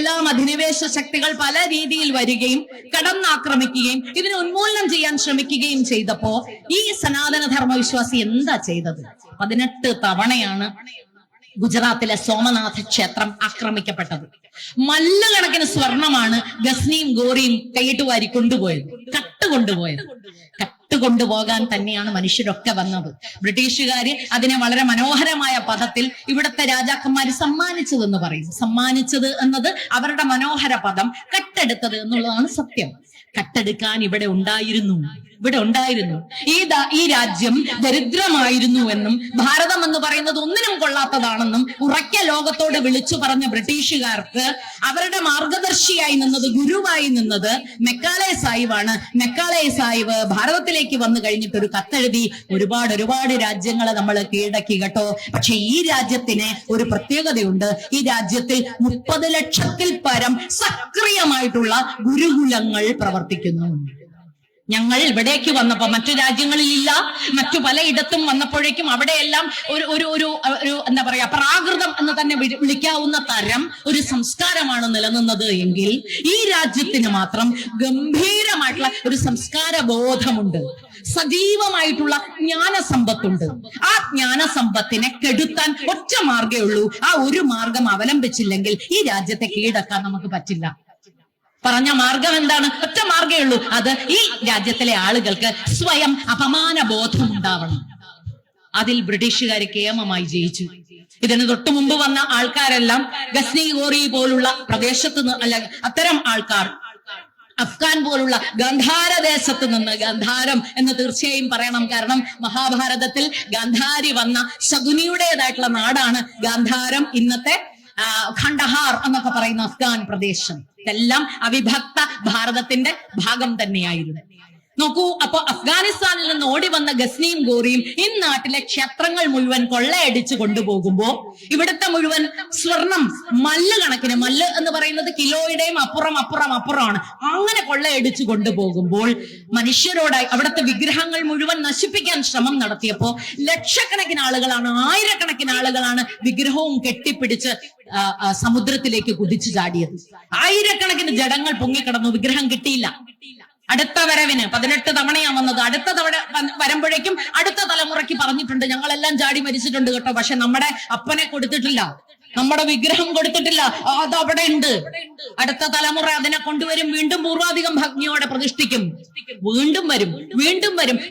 എല്ലാം അധിനിവേശ ശക്തികൾ പല രീതിയിൽ വരികയും കടന്നാക്രമിക്കുകയും ഇതിനെ ഉന്മൂലനം ചെയ്യാൻ ശ്രമിക്കുകയും ചെയ്തപ്പോ ഈ സനാതന ധർമ്മവിശ്വാസി എന്താ ചെയ്തത്? 18 തവണയാണ് ഗുജറാത്തിലെ സോമനാഥ ക്ഷേത്രം ആക്രമിക്കപ്പെട്ടത്. മല്ലുകണക്കിന് സ്വർണമാണ് ഗസ്നിയും ഗോറിയും കൈയിട്ട് വാരി കൊണ്ടുപോയത്, കട്ടുകൊണ്ടുപോകാൻ തന്നെയാണ് മനുഷ്യരൊക്കെ വന്നത്. ബ്രിട്ടീഷുകാര് അതിനെ വളരെ മനോഹരമായ പദത്തിൽ ഇവിടുത്തെ രാജാക്കന്മാര് സമ്മാനിച്ചതെന്ന് പറയും. സമ്മാനിച്ചത് എന്നത് അവരുടെ മനോഹര പദം, കട്ടെടുത്തത് എന്നുള്ളതാണ് സത്യം. കട്ടെടുക്കാൻ ഇവിടെ ഉണ്ടായിരുന്നു. ഈ രാജ്യം ദരിദ്രമായിരുന്നു എന്നും ഭാരതം എന്ന് പറയുന്നത് ഒന്നിനും കൊള്ളാത്തതാണെന്നും ഉറക്കെ ലോകത്തോട് വിളിച്ചു പറഞ്ഞ ബ്രിട്ടീഷുകാർക്ക് അവരുടെ മാർഗദർശിയായി നിന്നത്, ഗുരുവായി നിന്നത് മെക്കാളെ സാഹിബാണ്. മെക്കാളെ സാഹിബ് ഭാരതത്തിലേക്ക് വന്നു കഴിഞ്ഞിട്ട് ഒരു കത്തെഴുതി ഒരുപാട് രാജ്യങ്ങളെ നമ്മൾ കീഴടക്കി കേട്ടോ. പക്ഷെ ഈ രാജ്യത്തിന് ഒരു പ്രത്യേകതയുണ്ട്. ഈ രാജ്യത്തിൽ 30 ലക്ഷത്തിൽ പരം സക്രിയമായിട്ടുള്ള ഗുരുകുലങ്ങൾ പ്രവർത്തിക്കുന്നു. ഞങ്ങൾ ഇവിടേക്ക് വന്നപ്പോ മറ്റു രാജ്യങ്ങളിലില്ല, മറ്റു പലയിടത്തും വന്നപ്പോഴേക്കും അവിടെയെല്ലാം ഒരു എന്താ പറയാ, പ്രാകൃതം എന്ന് തന്നെ വിളിക്കാവുന്ന തരം ഒരു സംസ്കാരമാണ് നിലനിന്നത് എങ്കിൽ ഈ രാജ്യത്തിന് മാത്രം ഗംഭീരമായിട്ടുള്ള ഒരു സംസ്കാര ബോധമുണ്ട്, സജീവമായിട്ടുള്ള ജ്ഞാനസമ്പത്തുണ്ട്. ആ ജ്ഞാനസമ്പത്തിനെ കെടുത്താൻ ഒറ്റ മാർഗേ ഉള്ളൂ. ആ ഒരു മാർഗം അവലംബിച്ചില്ലെങ്കിൽ ഈ രാജ്യത്തെ കീഴടക്കാൻ നമുക്ക് പറ്റില്ല. പറഞ്ഞ മാർഗം എന്താണ്? ഒറ്റ മാർഗേ ഉള്ളൂ. അത് ഈ രാജ്യത്തിലെ ആളുകൾക്ക് സ്വയം അപമാന ബോധം ഉണ്ടാവണം. അതിൽ ബ്രിട്ടീഷുകാർ കേമമായി ജയിച്ചു. ഇതിന് തൊട്ടു മുമ്പ് വന്ന ആൾക്കാരെല്ലാം ഗസ്നി ഗോറി പോലുള്ള പ്രദേശത്ത് അത്തരം ആൾക്കാർ അഫ്ഗാൻ പോലുള്ള ഗാന്ധാര ദേശത്ത് നിന്ന്, ഗാന്ധാരം എന്ന് തീർച്ചയായും പറയണം, കാരണം മഹാഭാരതത്തിൽ ഗാന്ധാരി വന്ന ശകുനിയുടേതായിട്ടുള്ള നാടാണ് ഗാന്ധാരം. ഇന്നത്തെ ഖണ്ഡഹാർ എന്നൊക്കെ പറയുന്ന അഫ്ഗാൻ പ്രദേശം ഇതെല്ലാം അവിഭക്ത ഭാരതത്തിന്റെ ഭാഗം തന്നെയായിരുന്നു. നോക്കൂ, അപ്പൊ അഫ്ഗാനിസ്ഥാനിൽ നിന്ന് ഓടി വന്ന ഗസ്നിയും ഗോറിയും ഈ നാട്ടിലെ ക്ഷേത്രങ്ങൾ മുഴുവൻ കൊള്ളയടിച്ചു കൊണ്ടുപോകുമ്പോ ഇവിടുത്തെ മുഴുവൻ സ്വർണം കണക്കിന്, മല്ല് എന്ന് പറയുന്നത് കിലോയുടെയും അപ്പുറമാണ്, അങ്ങനെ കൊള്ളയടിച്ചു കൊണ്ടുപോകുമ്പോൾ മനുഷ്യരോടായി അവിടുത്തെ വിഗ്രഹങ്ങൾ മുഴുവൻ നശിപ്പിക്കാൻ ശ്രമം നടത്തിയപ്പോ ലക്ഷക്കണക്കിന് ആളുകളാണ്, ആയിരക്കണക്കിന് ആളുകളാണ് വിഗ്രഹവും കെട്ടിപ്പിടിച്ച് സമുദ്രത്തിലേക്ക് കുതിച്ചു ചാടിയത്. ആയിരക്കണക്കിന് ജഡങ്ങൾ പൊങ്ങിക്കിടന്നു, വിഗ്രഹം കിട്ടിയില്ല. അടുത്ത വരവിന് 18 തവണയാ വന്നത്. അടുത്ത തവണ വരുമ്പോഴേക്കും അടുത്ത തലമുറയ്ക്ക് പറഞ്ഞിട്ടുണ്ട്, ഞങ്ങളെല്ലാം ചാടി മരിച്ചിട്ടുണ്ട് കേട്ടോ, പക്ഷെ നമ്മുടെ അപ്പനെ കൊടുത്തിട്ടില്ല, നമ്മുടെ വിഗ്രഹം കൊടുത്തിട്ടില്ല, അതവിടെ ഉണ്ട്. അടുത്ത തലമുറ അതിനെ കൊണ്ടുവരും, വീണ്ടും പൂർവാധികം ഭംഗിയോടെ പ്രതിഷ്ഠിക്കും, വീണ്ടും വരും.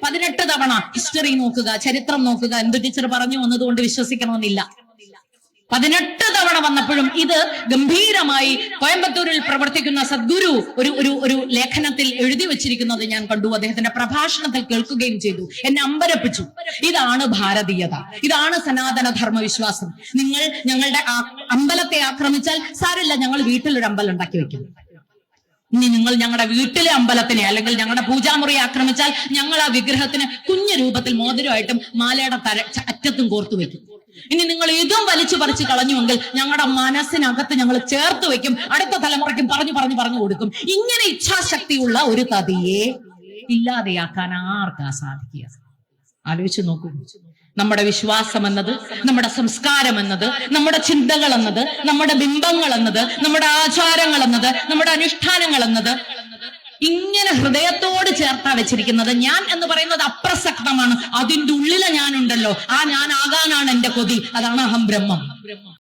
18 തവണ. ഹിസ്റ്ററി നോക്കുക, ചരിത്രം നോക്കുക. എന്ത് ടീച്ചർ പറഞ്ഞു വന്നതുകൊണ്ട് വിശ്വസിക്കണമെന്നില്ല. 18 തവണ വന്നപ്പോഴും ഇത് ഗംഭീരമായി കോയമ്പത്തൂരിൽ പ്രവർത്തിക്കുന്ന സദ്ഗുരു ഒരു ലേഖനത്തിൽ എഴുതി വെച്ചിരിക്കുന്നത് ഞാൻ കണ്ടു. അദ്ദേഹത്തിന്റെ പ്രഭാഷണത്തിൽ കേൾക്കുകയും ചെയ്തു. എന്നെ അമ്പരപ്പിച്ചു. ഇതാണ് ഭാരതീയത, ഇതാണ് സനാതന ധർമ്മവിശ്വാസം. നിങ്ങൾ ഞങ്ങളുടെ അമ്പലത്തെ ആക്രമിച്ചാൽ സാരമില്ല, ഞങ്ങൾ വീട്ടിലൊരു അമ്പലം ഉണ്ടാക്കി വെക്കും. ഇനി നിങ്ങൾ ഞങ്ങളുടെ വീട്ടിലെ അമ്പലത്തിനെ അല്ലെങ്കിൽ ഞങ്ങളുടെ പൂജാമുറി ആക്രമിച്ചാൽ ഞങ്ങൾ ആ വിഗ്രഹത്തിന് കുഞ്ഞു രൂപത്തിൽ മോതിരമായിട്ടും മാലയുടെ അറ്റത്തും കോർത്തു വെക്കും. ഇനി നിങ്ങൾ ഇതും വലിച്ചു പറിച്ച് കളഞ്ഞുവെങ്കിൽ ഞങ്ങളുടെ മനസ്സിനകത്ത് ഞങ്ങൾ ചേർത്ത് വെക്കും, അടുത്ത തലമുറയ്ക്കും പറഞ്ഞു കൊടുക്കും. ഇങ്ങനെ ഇച്ഛാശക്തിയുള്ള ഒരു തതിയെ ഇല്ലാതെയാക്കാൻ ആർക്കാ സാധിക്കുക? ആലോചിച്ച് നോക്കൂ. നമ്മുടെ വിശ്വാസം എന്നത്, നമ്മുടെ സംസ്കാരം എന്നത്, നമ്മുടെ ചിന്തകൾ എന്നത്, നമ്മുടെ ബിംബങ്ങൾ എന്നത്, നമ്മുടെ ആചാരങ്ങൾ എന്നത്, നമ്മുടെ അനുഷ്ഠാനങ്ങൾ എന്നത് ഇങ്ങനെ ഹൃദയത്തോട് ചേർത്താ വെച്ചിരിക്കുന്നത്. ഞാൻ എന്ന് പറയുന്നത് അപ്രസക്തമാണ്. അതിൻ്റെ ഉള്ളിലെ ഞാനുണ്ടല്ലോ, ആ ഞാനാകാനാണ് എന്റെ കൊതി. അതാണ് അഹം ബ്രഹ്മം.